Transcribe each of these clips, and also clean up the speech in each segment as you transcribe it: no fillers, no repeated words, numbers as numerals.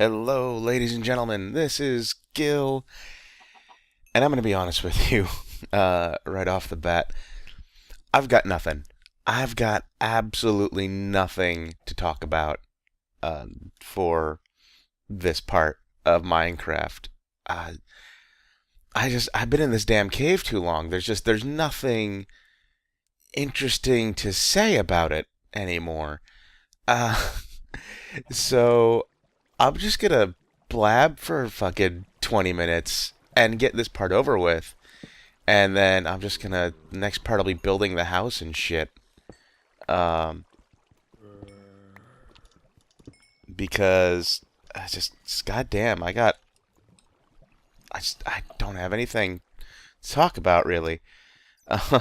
Hello, ladies and gentlemen. This is Gil, and I'm going to be honest with you right off the bat. I've got nothing. I've got absolutely nothing to talk about for this part of Minecraft. Uh, I've been in this damn cave too long. There's nothing interesting to say about it anymore. Uh, so I'm just gonna blab for fucking 20 minutes and get this part over with. And then I'm just gonna, next part I'll be building the house and shit. Um, because goddamn, I don't have anything to talk about really.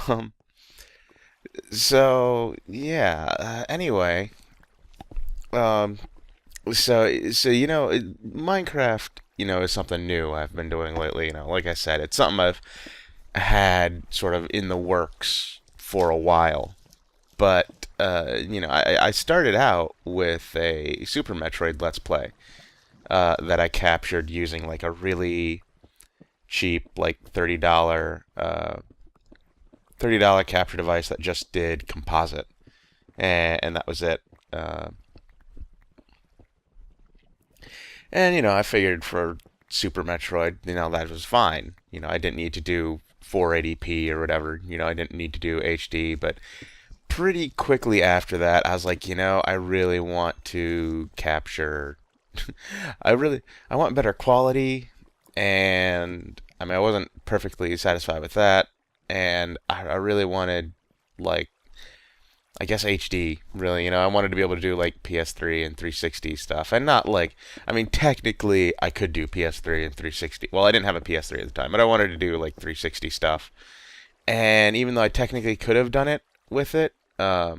Um, so yeah, anyway, um, Minecraft, is something new I've been doing lately. Like I said, it's something I've had sort of in the works for a while. But I started out with a Super Metroid Let's Play that I captured using like a really cheap, like $30 capture device that just did composite, and that was it. And I figured for Super Metroid, that was fine. I didn't need to do 480p or whatever. I didn't need to do HD, but pretty quickly after that, I was like, I really want to capture. I want better quality, and I mean, I wasn't perfectly satisfied with that, and I really wanted, like, I guess HD, really. I wanted to be able to do like PS3 and 360 stuff, and not like, I mean, technically I could do PS3 and 360. Well, I didn't have a PS3 at the time, but I wanted to do like 360 stuff. And even though I technically could have done it with it, I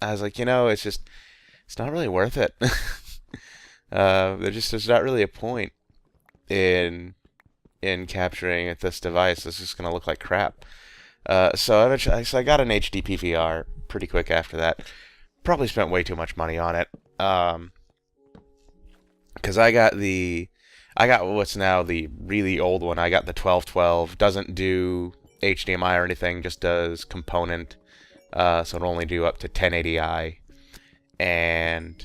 was like, it's not really worth it. There's not really a point in capturing at this device. It's just gonna look like crap. So I got an HD PVR pretty quick after that. Probably spent way too much money on it. Because I got what's now the really old one. I got the 1212. Doesn't do HDMI or anything. Just does component. So it'll only do up to 1080i. And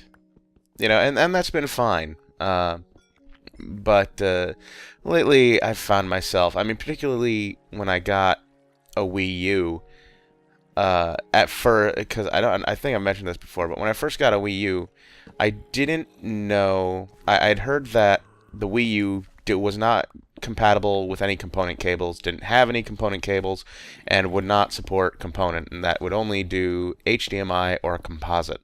and that's been fine. But lately I've found myself. I mean, particularly when I got a Wii U. At first, because I think I mentioned this before, but when I first got a Wii U, I didn't know. I'd heard that the Wii U was not compatible with any component cables, didn't have any component cables, and would not support component, and that would only do HDMI or a composite.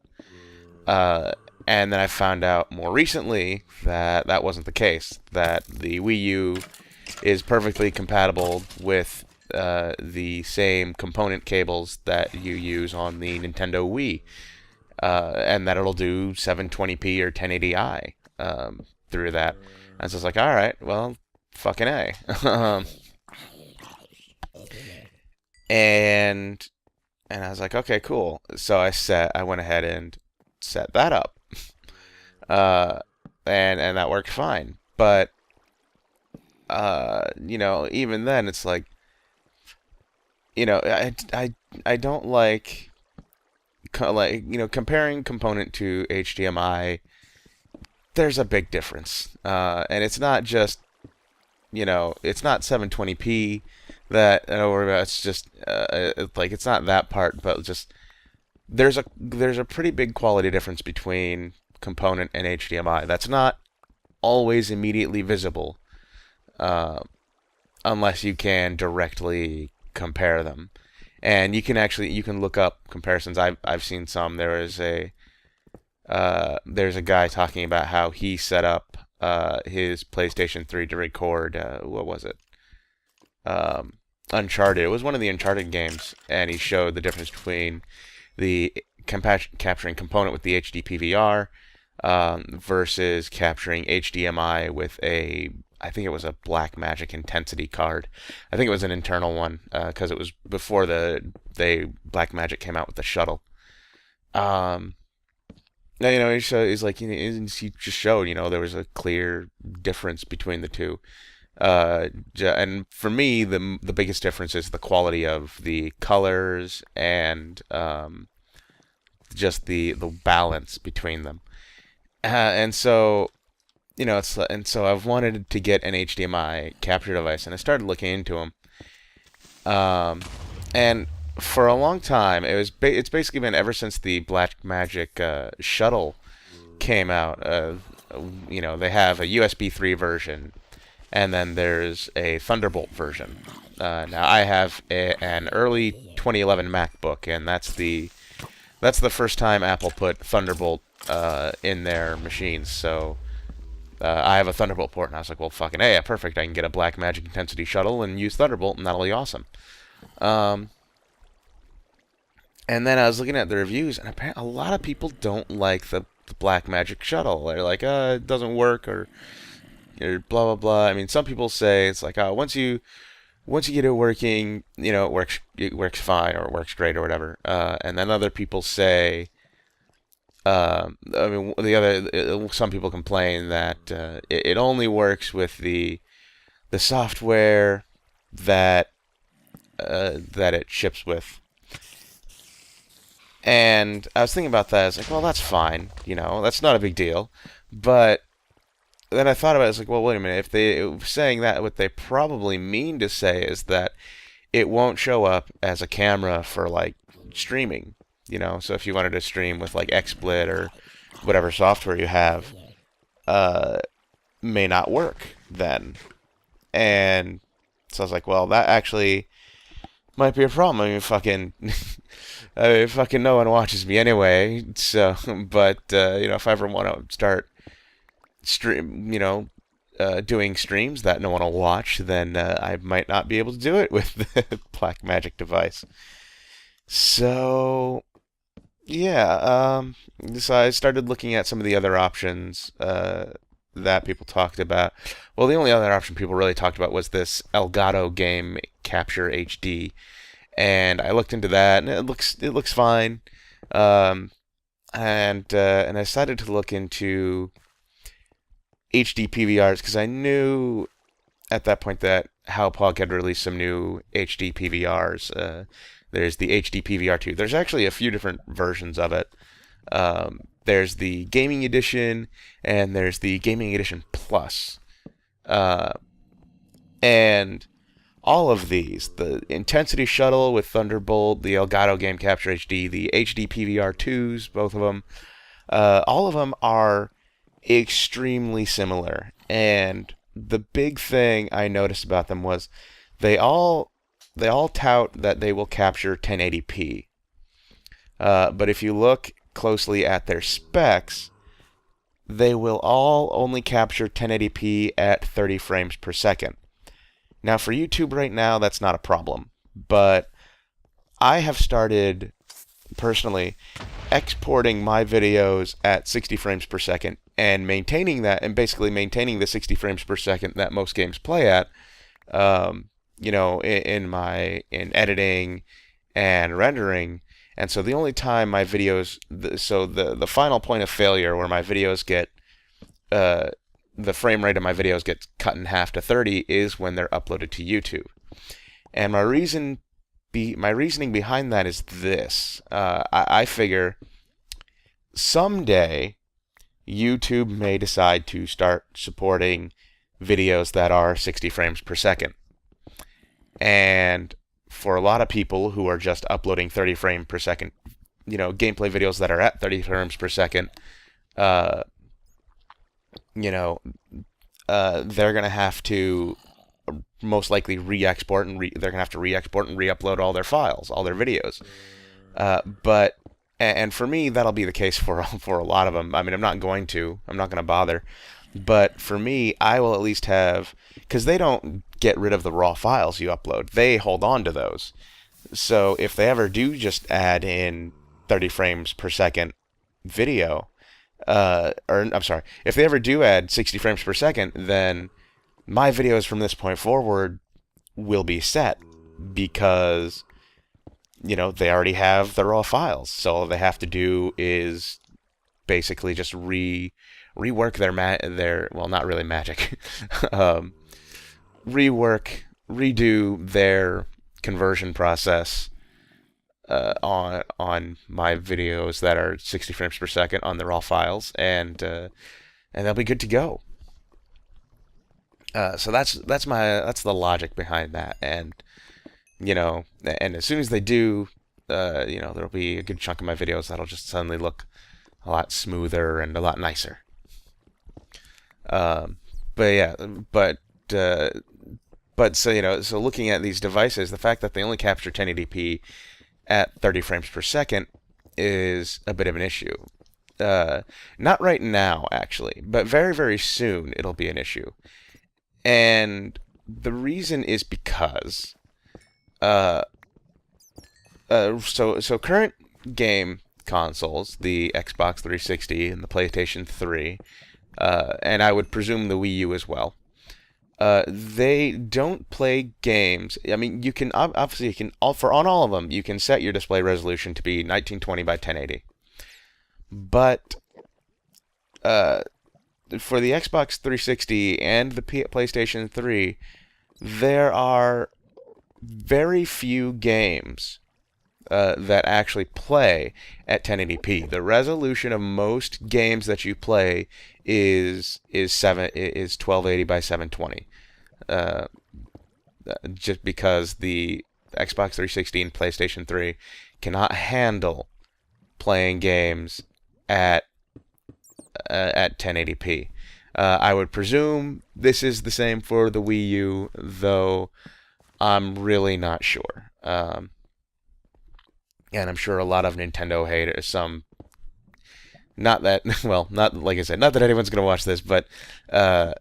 And then I found out more recently that that wasn't the case. That the Wii U is perfectly compatible with the same component cables that you use on the Nintendo Wii, and that it'll do 720p or 1080i through that. I was just like, all right, well, fucking A. and and I was like, okay, cool. So I went ahead and set that up, uh, and that worked fine. But even then, it's like, I don't like comparing component to HDMI. There's a big difference, and it's not just it's not 720p that I don't worry about. It's just like it's not that part, but just there's a pretty big quality difference between component and HDMI. That's not always immediately visible, uh, unless you can directly compare them. And you can look up comparisons. I've seen some. There's a guy talking about how he set up his PlayStation 3 to record what was it? Uncharted. It was one of the Uncharted games, and he showed the difference between the capturing component with the HD PVR versus capturing HDMI with I think it was a Blackmagic Intensity card. I think it was an internal one because it was before Blackmagic came out with the shuttle. Um, he's like, he just showed, there was a clear difference between the two. And for me, the biggest difference is the quality of the colors and just the balance between them. And so, and so I've wanted to get an HDMI capture device, and I started looking into them. And for a long time, it's basically been ever since the Blackmagic shuttle came out. They have a USB 3 version, and then there's a Thunderbolt version. Now I have an early 2011 MacBook, and that's the first time Apple put Thunderbolt in their machines. So I have a Thunderbolt port, and I was like, well, fucking hey, yeah, perfect. I can get a Blackmagic Intensity shuttle and use Thunderbolt, and that'll be awesome. Um, and then I was looking at the reviews, and apparently a lot of people don't like the Blackmagic shuttle. They're like, it doesn't work, or blah blah blah. I mean, some people say it's like, once you get it working, it works fine or it works great or whatever. And then other people say, some people complain that it only works with the software that it ships with. And I was thinking about that. I was like, well, that's fine. That's not a big deal. But then I thought about it. I was like, well, wait a minute. If they saying that, what they probably mean to say is that it won't show up as a camera for like streaming. So if you wanted to stream with like XSplit or whatever software you have, may not work then. And so I was like, well, that actually might be a problem. Fucking no one watches me anyway. So, but if I ever want to start doing streams that no one will watch, then I might not be able to do it with the Blackmagic device. So, yeah, so I started looking at some of the other options that people talked about. Well, the only other option people really talked about was this Elgato Game Capture HD, and I looked into that, and it looks fine. And I decided to look into HD PVRs because I knew at that point that Hauppauge had released some new HD PVRs. There's the HD PVR 2. There's actually a few different versions of it. There's the Gaming Edition, and there's the Gaming Edition Plus. And all of these, the Intensity Shuttle with Thunderbolt, the Elgato Game Capture HD, the HD PVR 2s, both of them, all of them are extremely similar. And the big thing I noticed about them was they all tout that they will capture 1080p. But if you look closely at their specs, they will all only capture 1080p at 30 frames per second. Now, for YouTube right now, that's not a problem. But I have started, personally, exporting my videos at 60 frames per second and maintaining that, and basically maintaining the 60 frames per second that most games play at, in editing and rendering. And so the only time my videos, the final point of failure where my videos get, the frame rate of my videos gets cut in half to 30 is when they're uploaded to YouTube. And my reasoning behind that is this. I figure someday YouTube may decide to start supporting videos that are 60 frames per second. And for a lot of people who are just uploading 30 frame per second, gameplay videos that are at 30 frames per second, they're going to have to most likely re-export and they're going to have to re-export and re-upload all their files, all their videos. And for me, that'll be the case for a lot of them. I mean, I'm not going to bother. But for me, I will at least have, because they don't get rid of the raw files you upload. They hold on to those. So if they ever do just add in 30 frames per second video, if they ever do add 60 frames per second, then my videos from this point forward will be set because, they already have the raw files. So all they have to do is basically just rework their well, not really magic, um, redo their conversion process on my videos that are 60 frames per second on the raw files, and they'll be good to go. So that's the logic behind that, and and as soon as they do, there'll be a good chunk of my videos that'll just suddenly look a lot smoother and a lot nicer. Um, but yeah, but uh, but so looking at these devices, the fact that they only capture 1080p at 30 frames per second is a bit of an issue. Not right now, actually, but very, very soon it'll be an issue. And the reason is because uh, so current game consoles, the Xbox 360 and the PlayStation 3, and I would presume the Wii U as well. They don't play games. I mean, you can obviously you can on all of them you can set your display resolution to be 1920 by 1080, but uh, for the Xbox 360 and the PlayStation 3, there are very few games that actually play at 1080p. The resolution of most games that you play is 1280 by 720. Uh, just because the Xbox 360 and PlayStation 3 cannot handle playing games at 1080p. I would presume this is the same for the Wii U, though I'm really not sure. And I'm sure a lot of Nintendo haters, not that, well, not like I said, not that anyone's gonna watch this, but I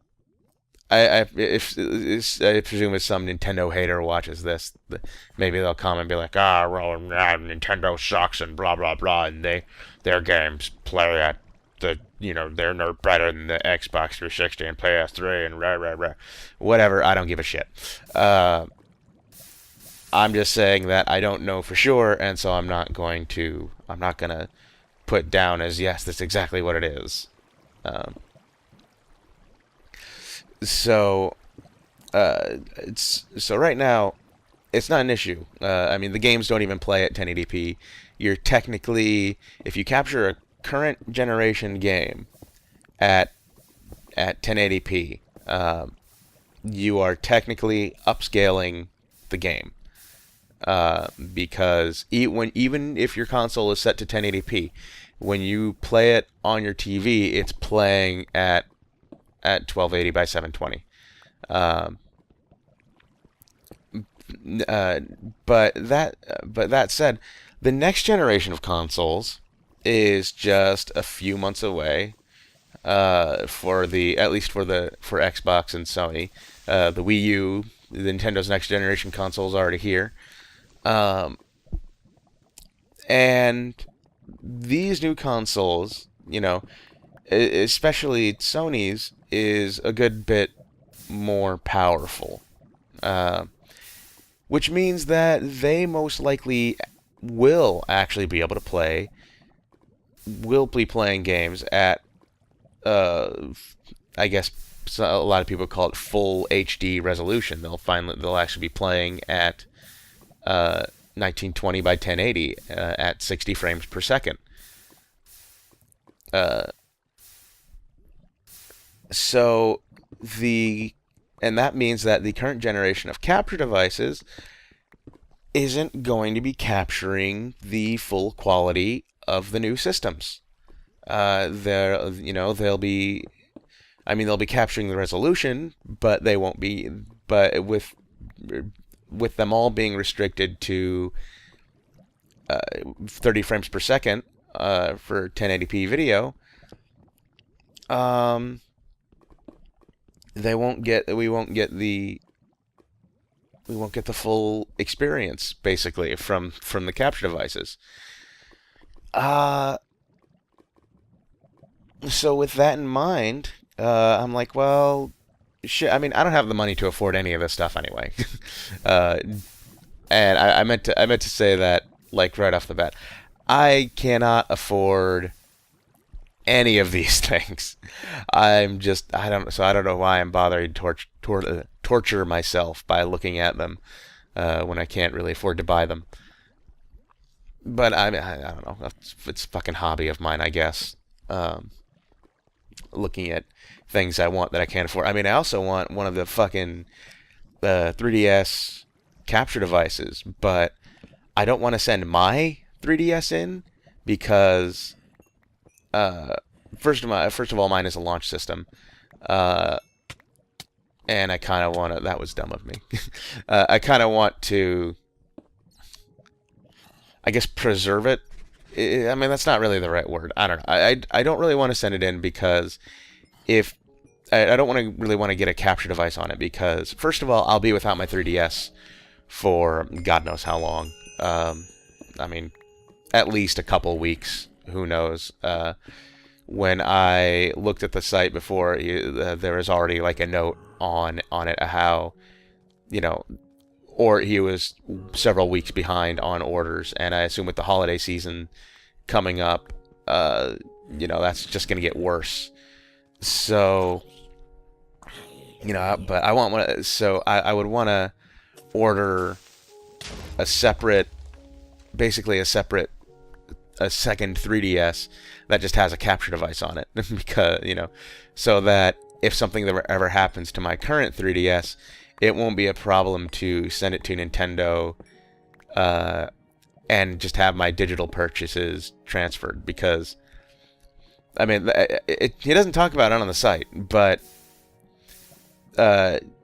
presume if some Nintendo hater watches this, maybe they'll come and be like, well, Nintendo sucks and blah blah blah, and their games play at they're no better than the Xbox 360 and PS3 and rah rah rah, whatever. I don't give a shit. I'm just saying that I don't know for sure, and so I'm not gonna put down as yes, that's exactly what it is. Um, so so right now it's not an issue. I mean, the games don't even play at 1080p. You're technically, if you capture a current generation game at 1080p, you are technically upscaling the game. Because even if your console is set to 1080p, when you play it on your TV, it's playing at 1280 by 720. But that said, the next generation of consoles is just a few months away. At least for Xbox and Sony, the Wii U, the Nintendo's next generation console is already here. And these new consoles, especially Sony's, is a good bit more powerful. Which means that they most likely will actually be able to will be playing games at, I guess a lot of people call it full HD resolution. They'll actually be playing at 1920 by 1080 at 60 frames per second. So and that means that the current generation of capture devices isn't going to be capturing the full quality of the new systems. They'll be capturing the resolution, but they won't be. But with them all being restricted to 30 frames per second for 1080p video, we won't get the full experience basically from the capture devices. So with that in mind, I'm like, well, shit. I mean, I don't have the money to afford any of this stuff anyway. And I meant to say that, like, right off the bat, I cannot afford any of these things. I don't know why I'm bothering to torture myself by looking at them when I can't really afford to buy them. But I don't know. It's a fucking hobby of mine, I guess. Um, Looking at things I want that I can't afford. I mean, I also want one of the fucking 3DS capture devices, but I don't want to send my 3DS in because uh, first of all, mine is a launch system, uh, and I kind of want to. That was dumb of me. I kind of want to, I guess, preserve it. I mean, that's not really the right word. I don't know. I don't really want to send it in because if I don't want to really want to get a capture device on it because first of all, I'll be without my 3DS for God knows how long. I mean, at least a couple weeks. Who knows? When I looked at the site before, there was already like a note on it how you know, or he was several weeks behind on orders, and I assume with the holiday season coming up, that's just gonna get worse. So, but I want one. So I would want to order a separate, basically a second 3DS that just has a capture device on it because so that if something ever happens to my current 3DS, it won't be a problem to send it to Nintendo uh, and just have my digital purchases transferred because I mean he doesn't talk about it on the site, but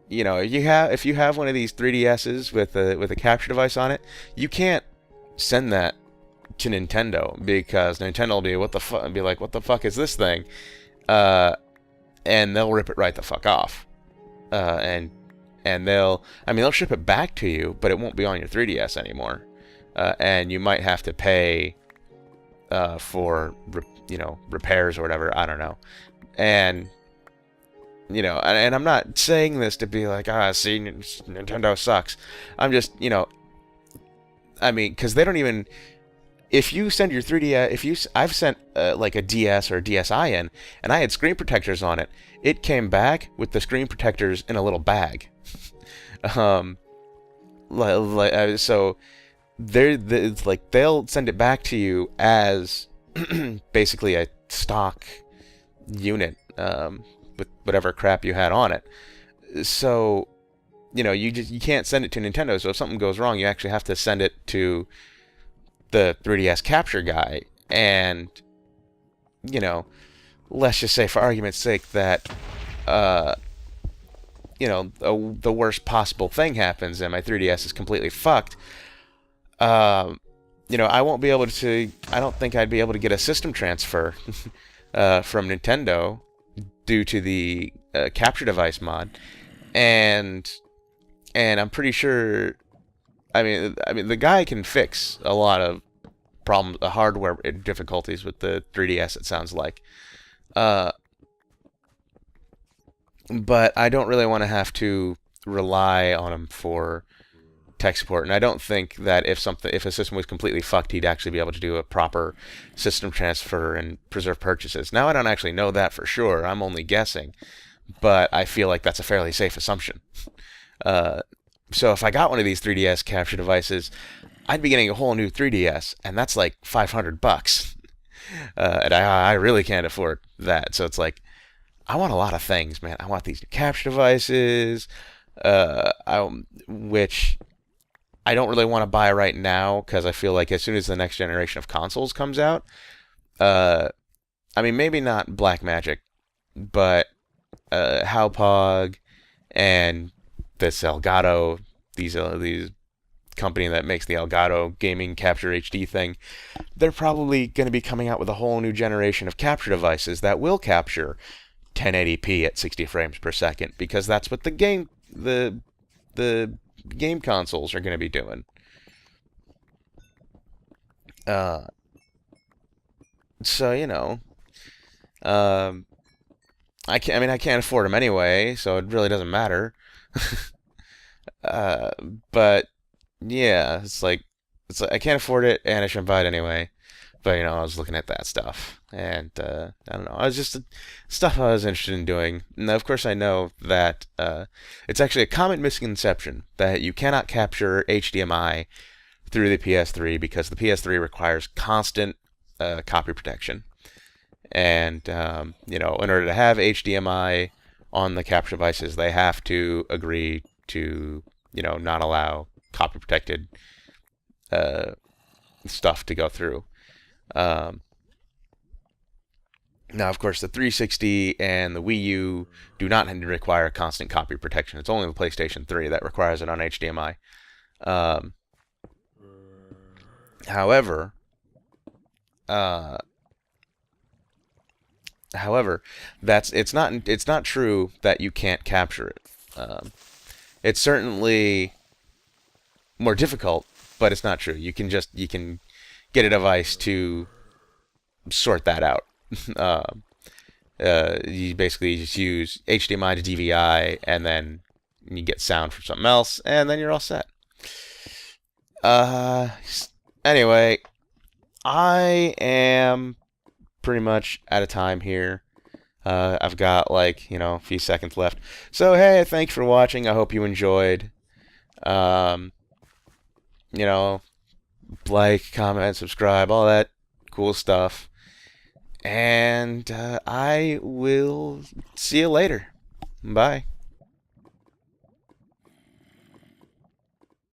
if you have one of these 3DSs with a capture device on it, you can't send that to Nintendo because Nintendo will be be like, what the fuck is this thing? And they'll rip it right the fuck off. And they'll ship it back to you, but it won't be on your 3DS anymore. And you might have to pay for repairs or whatever. I don't know. And and I'm not saying this to be like, see, Nintendo sucks. I'm just, I mean, because they don't even. If you send your 3DS, I've sent like a DS or a DSi in, and I had screen protectors on it. It came back with the screen protectors in a little bag. um, so it's like they'll send it back to you as basically a stock unit with whatever crap you had on it. So you can't send it to Nintendo. So if something goes wrong, you actually have to send it to the 3DS capture guy, and let's just say for argument's sake that the worst possible thing happens and my 3DS is completely fucked. I won't be able to. I don't think I'd be able to get a system transfer from Nintendo due to the capture device mod, and I'm pretty sure. I mean, the guy can fix a lot of problems, the hardware difficulties with the 3DS. It sounds like, but I don't really want to have to rely on him for tech support. And I don't think that if a system was completely fucked, he'd actually be able to do a proper system transfer and preserve purchases. Now I don't actually know that for sure. I'm only guessing, but I feel like that's a fairly safe assumption. So if I got one of these 3DS capture devices, I'd be getting a whole new 3DS, and that's like $500. And I really can't afford that. So it's like, I want a lot of things, man. I want these new capture devices, which I don't really want to buy right now because I feel like as soon as the next generation of consoles comes out, I mean, maybe not Black Magic, but Hauppauge and this Elgato, these company that makes the Elgato gaming capture HD thing, they're probably going to be coming out with a whole new generation of capture devices that will capture 1080p at 60 frames per second because that's what the game consoles are going to be doing. So I can't afford them anyway, so it really doesn't matter. But yeah, it's like I can't afford it, and I shouldn't buy it anyway. But I was looking at that stuff, and I don't know. I was just stuff I was interested in doing. Now, of course, I know that it's actually a common misconception that you cannot capture HDMI through the PS3 because the PS3 requires constant copy protection, and in order to have HDMI on the capture devices, they have to agree to not allow copy protected stuff to go through. Um, Now, of course, the 360 and the Wii U do not require constant copy protection. It's only the PlayStation 3 that requires it on HDMI. Um, however, uh, however, it's not true that you can't capture it. It's certainly more difficult, but it's not true. You can get a device to sort that out. You basically just use HDMI to DVI, and then you get sound from something else, and then you're all set. Uh, anyway, I am pretty much out of time here. I've got a few seconds left. So hey, thanks for watching. I hope you enjoyed. Um, you know, like, comment, subscribe, all that cool stuff. And I will see you later. Bye.